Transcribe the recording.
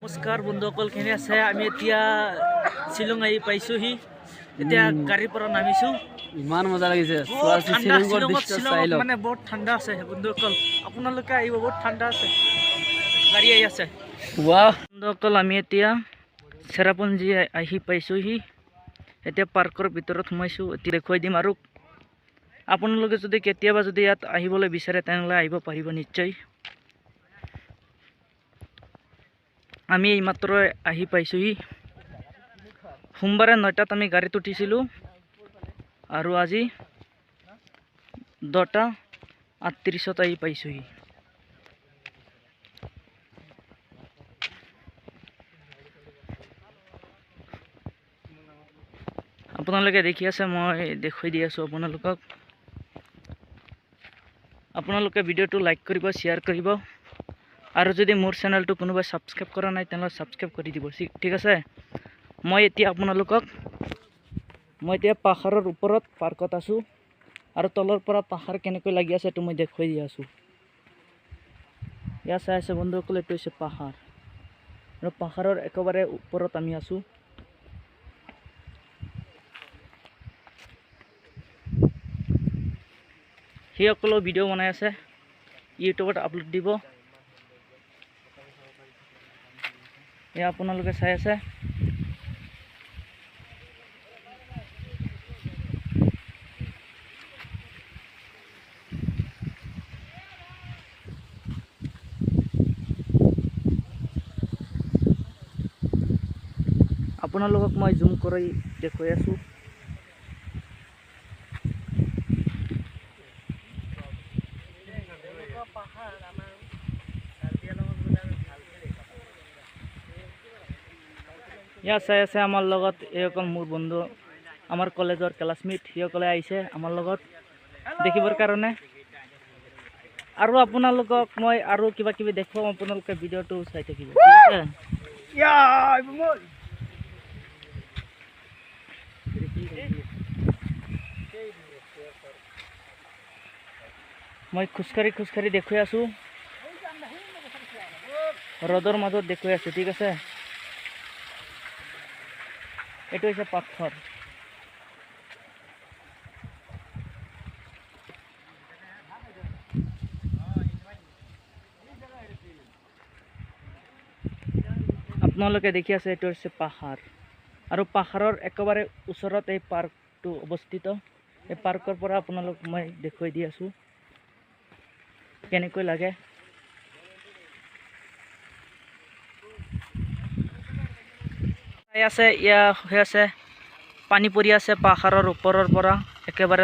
নমস্কাৰ বন্ধুসকল কেনে আছে আমি এতিয়া শিলং আহি পাইছোহি এতিয়া গাড়ীৰ পৰা নামিছো ইমান মজা লাগিছে মানে বহুত ঠাণ্ডা আছে বন্ধুসকল আপোনালোকে আহিব বহুত ঠাণ্ডা আছে গাড়ী আহি আছে বন্ধুসকল আমি এতিয়া চেৰাপুঞ্জী আহি পাইছোহি এতিয়া পাৰ্কৰ ভিতৰত সোমাইছো এতিয়া দেখুৱাই দিম আৰু আপোনালোকে যদি কেতিয়াবা যদি ইয়াত আহিবলৈ বিচাৰে তেনেহ'লে আহিব পাৰিব নিশ্চয় আমি এইমাত্ৰ আহি পাইছোহি সোমবাৰে 9টাত আমি গাড়ীত উঠিছিলোঁ আৰু আজি 10:38 আহি পাইছোহি আপোনালোকে দেখি আছে মই দেখুৱাই দি আছোঁ আপোনালোকে ভিডিঅ'টো লাইক কৰিব শ্বেয়াৰ কৰিব আৰু যদি মোৰ চেনেলটো কোনোবাই সাবস্ক্ৰাইব কৰা নাই তেনেহ'লে সাবস্ক্ৰাইব কৰি দিব ঠিক আছে মই এতিয়া পাহাৰৰ ওপৰত পাৰ্কত আছোঁ আৰু তলৰ পৰা পাহাৰ কেনেকৈ লাগি আছে তো মই দেখুৱাই দি আছোঁ ইয়াত চাই আছে বন্ধুসকল এইটো হৈছে পাহাৰ আৰু পাহাৰৰ একেবাৰে ওপৰত আমি আছোঁ সেইসকলেও ভিডিঅ' বনাই আছে ইউটিউবত আপলোড দিব এয়া আপোনালোকে চাই আছে আপোনালোকক মই জুম কৰি দেখুৱাই আছোঁ ইয়াত চাই আছে আমাৰ লগত এইসকল মোৰ বন্ধু আমাৰ কলেজৰ ক্লাছমেট সিসকলে আহিছে আমাৰ লগত দেখিবৰ কাৰণে আৰু আপোনালোকক মই আৰু কিবা কিবি দেখুৱাম আপোনালোকে ভিডিঅ'টো চাই থাকিব ঠিক আছে মই খোজকাঢ়ি দেখুৱাই আছোঁ ৰ'দৰ মাজত দেখুৱাই আছোঁ ঠিক আছে এইটো হৈছে পাথৰ আপোনালোকে দেখি আছে এইটো হৈছে পাহাৰ আৰু পাহাৰৰ একেবাৰে ওচৰত এই পাৰ্কটো অৱস্থিত এই পাৰ্কৰ পৰা আপোনালোক মই দেখুৱাই দি আছোঁ কেনেকৈ লাগে আছে ইয়া হৈ আছে পানী পৰি আছে পাহাৰৰ ওপৰৰ পৰা একেবাৰে